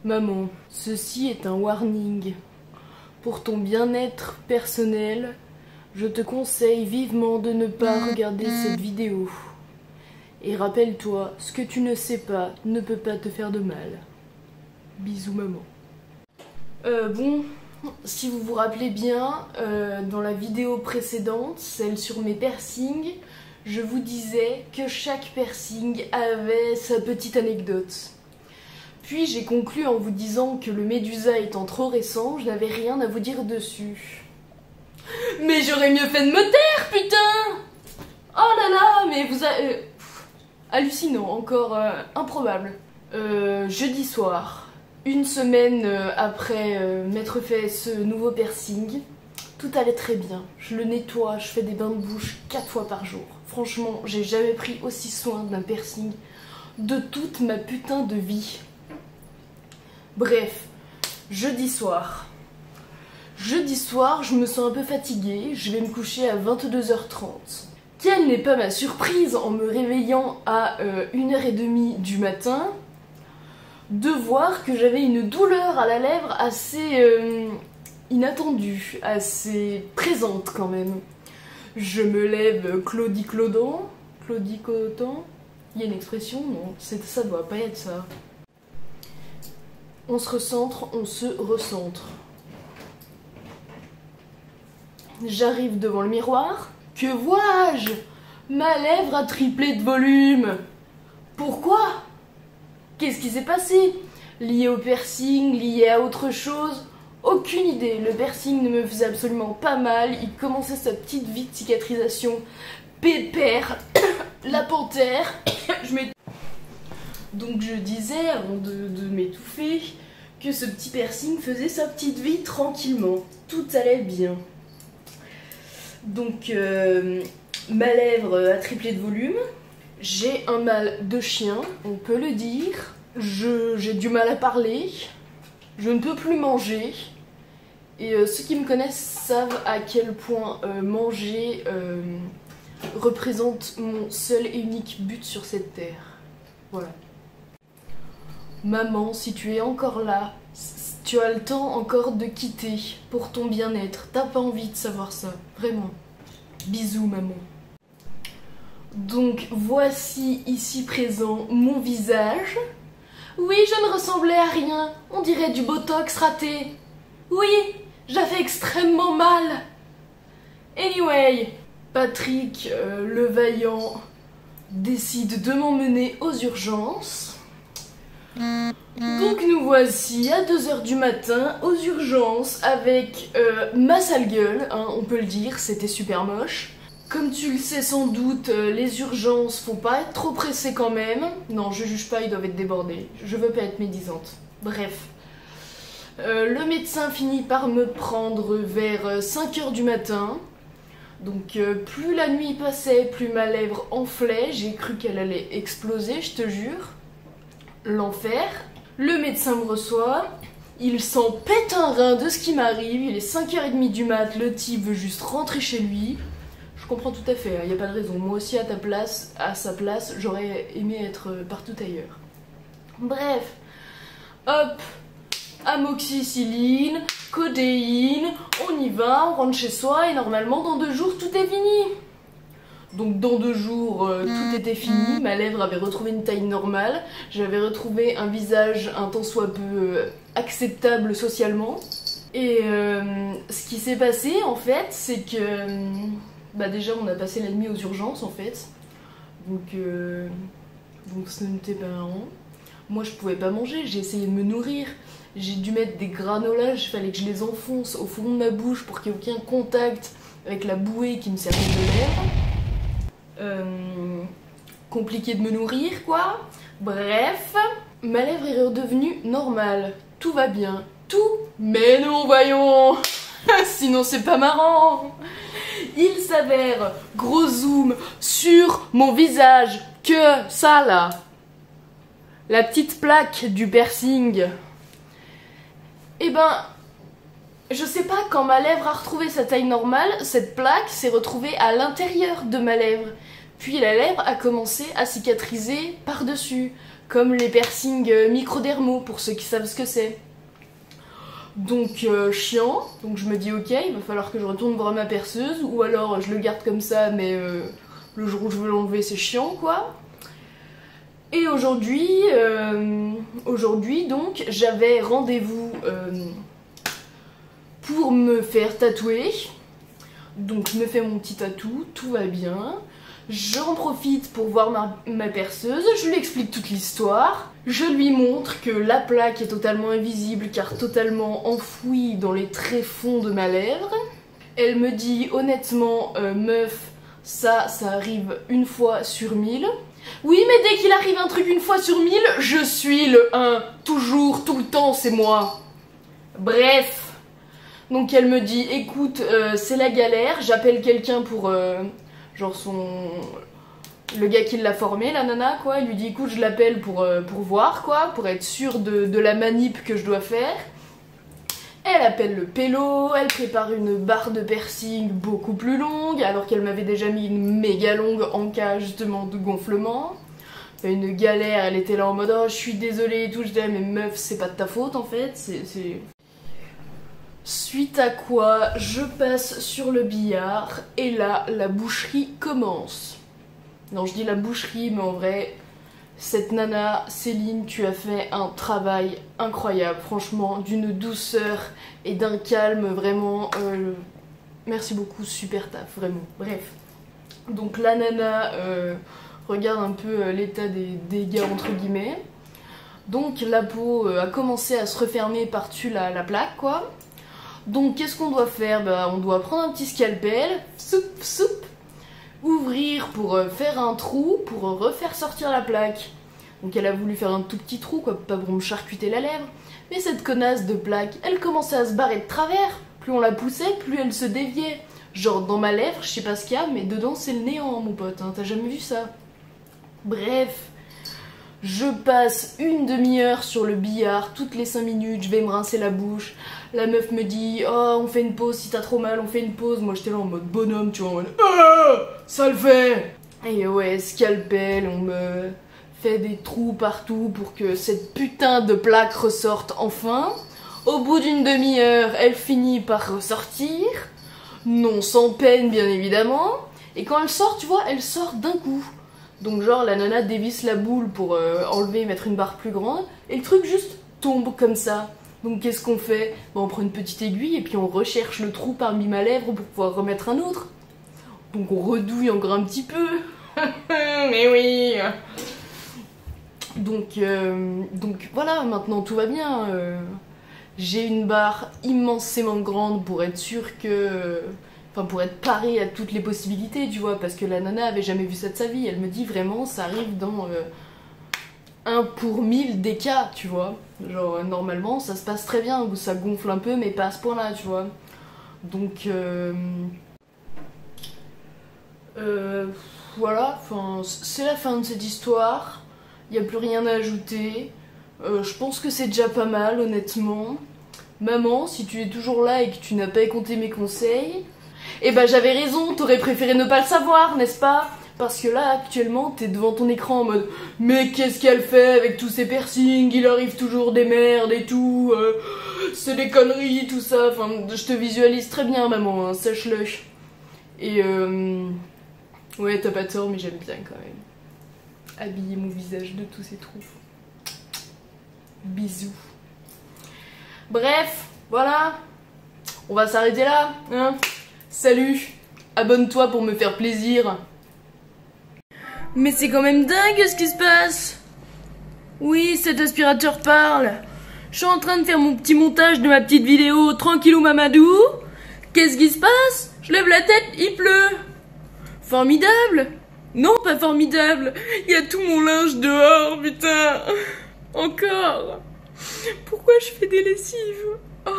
Maman, ceci est un warning. Pour ton bien-être personnel, je te conseille vivement de ne pas regarder cette vidéo. Et rappelle-toi, ce que tu ne sais pas ne peut pas te faire de mal. Bisous maman. Bon, si vous vous rappelez bien, dans la vidéo précédente, celle sur mes piercings, je vous disais que chaque piercing avait sa petite anecdote. Puis j'ai conclu en vous disant que le Médusa étant trop récent, je n'avais rien à vous dire dessus. Mais j'aurais mieux fait de me taire, putain! Oh là là, mais vous avez... hallucinant, encore improbable. Jeudi soir, une semaine après m'être fait ce nouveau piercing, tout allait très bien. Je le nettoie, je fais des bains de bouche 4 fois par jour. Franchement, j'ai jamais pris aussi soin d'un piercing de toute ma putain de vie. Bref, jeudi soir. Jeudi soir, je me sens un peu fatiguée, je vais me coucher à 22h30. Quelle n'est pas ma surprise en me réveillant à 1h30 du matin de voir que j'avais une douleur à la lèvre assez inattendue, assez présente quand même. Je me lève claudiclotant. Claudicotant. Il y a une expression? Non, ça doit pas être ça. On se recentre, on se recentre. J'arrive devant le miroir. Que vois-je? Ma lèvre a triplé de volume. Pourquoi? Qu'est-ce qui s'est passé? Lié au piercing, lié à autre chose? Aucune idée. Le piercing ne me faisait absolument pas mal. Il commençait sa petite vie de cicatrisation. Pépère. La panthère. Donc je disais, avant de m'étouffer, que ce petit piercing faisait sa petite vie tranquillement. Tout allait bien. Donc ma lèvre a triplé de volume. J'ai un mal de chien, on peut le dire. J'ai du mal à parler. Je ne peux plus manger. Et ceux qui me connaissent savent à quel point manger représente mon seul et unique but sur cette terre. Voilà. Maman, si tu es encore là, tu as le temps encore de quitter pour ton bien-être. T'as pas envie de savoir ça, vraiment. Bisous maman. Donc voici ici présent mon visage. Oui, je ne ressemblais à rien. On dirait du botox raté. Oui, j'avais extrêmement mal. Anyway, Patrick le Vaillant décide de m'emmener aux urgences. Donc nous voici à 2h du matin aux urgences avec ma sale gueule, hein, on peut le dire, c'était super moche. Comme tu le sais sans doute, les urgences, faut pas être trop pressé quand même. Non, je juge pas, ils doivent être débordés. Je veux pas être médisante. Bref. Le médecin finit par me prendre vers 5h du matin. Donc plus la nuit passait, plus ma lèvre enflait. J'ai cru qu'elle allait exploser, je te jure. L'enfer. Le médecin me reçoit. Il s'en pète un rein de ce qui m'arrive. Il est 5h30 du mat. Le type veut juste rentrer chez lui. Je comprends tout à fait, il n'y a pas de raison. Moi aussi à sa place, j'aurais aimé être partout ailleurs. Bref. Hop. Amoxicilline, codéine. On y va, on rentre chez soi et normalement dans 2 jours tout est fini. Donc dans 2 jours, tout était fini, ma lèvre avait retrouvé une taille normale, j'avais retrouvé un visage un tant soit peu acceptable socialement. Et ce qui s'est passé en fait, c'est que déjà on a passé la nuit aux urgences en fait. Donc ce n'était pas marrant. Moi je pouvais pas manger, j'ai essayé de me nourrir. J'ai dû mettre des granolas, il fallait que je les enfonce au fond de ma bouche pour qu'il n'y ait aucun contact avec la bouée qui me servait de lèvres. Compliqué de me nourrir quoi. Bref, ma lèvre est redevenue normale. Tout va bien. Tout. Mais non, voyons. Sinon c'est pas marrant. Il s'avère, gros zoom sur mon visage, que ça là, la petite plaque du piercing. Et ben, je sais pas, quand ma lèvre a retrouvé sa taille normale, cette plaque s'est retrouvée à l'intérieur de ma lèvre. Puis la lèvre a commencé à cicatriser par-dessus. comme les piercings microdermaux, pour ceux qui savent ce que c'est. Donc chiant, donc je me dis ok, il va falloir que je retourne voir ma perceuse, ou alors je le garde comme ça, mais le jour où je veux l'enlever c'est chiant quoi. Et aujourd'hui, donc j'avais rendez-vous pour me faire tatouer. Donc je me fais mon petit tatou, tout va bien. J'en profite pour voir ma perceuse, je lui explique toute l'histoire. Je lui montre que la plaque est totalement invisible car totalement enfouie dans les tréfonds de ma lèvre. Elle me dit honnêtement, meuf, ça arrive une fois sur 1000. Oui, mais dès qu'il arrive un truc une fois sur 1000, je suis le 1. Toujours, tout le temps, c'est moi. Bref. Donc elle me dit, écoute, c'est la galère, j'appelle quelqu'un pour... genre le gars qui l'a formé, la nana, quoi. Il lui dit, écoute, je l'appelle pour voir, quoi, pour être sûre de la manip que je dois faire. Elle appelle le pélo, elle prépare une barre de piercing beaucoup plus longue, alors qu'elle m'avait déjà mis une méga longue en cas justement de gonflement. Une galère, elle était là en mode oh je suis désolée et tout, je disais mais meuf c'est pas de ta faute en fait, c'est... Suite à quoi je passe sur le billard et là la boucherie commence. Non je dis la boucherie mais en vrai... Cette nana, Céline, tu as fait un travail incroyable, franchement, d'une douceur et d'un calme, vraiment, merci beaucoup, super taf, vraiment, bref. Donc la nana regarde un peu l'état des dégâts, entre guillemets. Donc la peau a commencé à se refermer par-dessus la plaque, quoi. Donc qu'est-ce qu'on doit faire? Bah, on doit prendre un petit scalpel, soup, ouvrir pour faire un trou pour refaire sortir la plaque. Donc elle a voulu faire un tout petit trou quoi, pas pour me charcuter la lèvre. Mais cette connasse de plaque, elle commençait à se barrer de travers. Plus on la poussait, plus elle se déviait. Genre dans ma lèvre, je sais pas ce qu'il y a, mais dedans c'est le néant mon pote, hein, t'as jamais vu ça? Bref, je passe une demi-heure sur le billard, toutes les 5 minutes, je vais me rincer la bouche. La meuf me dit oh on fait une pause, si t'as trop mal on fait une pause. Moi j'étais là en mode bonhomme, tu vois, en mode ça le fait. Et ouais, scalpel, on me fait des trous partout pour que cette putain de plaque ressorte enfin. Au bout d'une demi-heure, elle finit par ressortir. Non sans peine bien évidemment. Et quand elle sort, tu vois, elle sort d'un coup. Donc genre la nana dévisse la boule pour enlever et mettre une barre plus grande. Et le truc juste tombe comme ça. Donc qu'est-ce qu'on fait? Bon, on prend une petite aiguille et puis on recherche le trou parmi ma lèvre pour pouvoir remettre un autre. Donc on redouille encore un petit peu. Mais oui. Donc voilà, maintenant tout va bien. J'ai une barre immensément grande pour être sûre que... Enfin pour être parée à toutes les possibilités, tu vois. Parce que la nana avait jamais vu ça de sa vie. Elle me dit vraiment ça arrive dans 1 pour 1000 des cas, tu vois. Genre normalement ça se passe très bien, où ça gonfle un peu mais pas à ce point là, tu vois. Donc voilà, enfin c'est la fin de cette histoire. Il n'y a plus rien à ajouter. Je pense que c'est déjà pas mal honnêtement. Maman, si tu es toujours là et que tu n'as pas écouté mes conseils, eh ben j'avais raison, t'aurais préféré ne pas le savoir, n'est-ce pas? Parce que là, actuellement, t'es devant ton écran en mode « Mais qu'est-ce qu'elle fait avec tous ces piercings? Il arrive toujours des merdes et tout, c'est des conneries, tout ça. » Enfin, je te visualise très bien, maman, hein, sache-le. Et ouais, t'as pas tort, mais j'aime bien quand même habiller mon visage de tous ces trous. Bisous. Bref, voilà. On va s'arrêter là, hein. Salut. Abonne-toi pour me faire plaisir. Mais c'est quand même dingue ce qui se passe. Oui, cet aspirateur parle. Je suis en train de faire mon petit montage de ma petite vidéo tranquillou mamadou. Qu'est-ce qui se passe? Je lève la tête, il pleut. Formidable. Non, pas formidable. Il y a tout mon linge dehors, putain. Encore. Pourquoi je fais des lessives? Oh.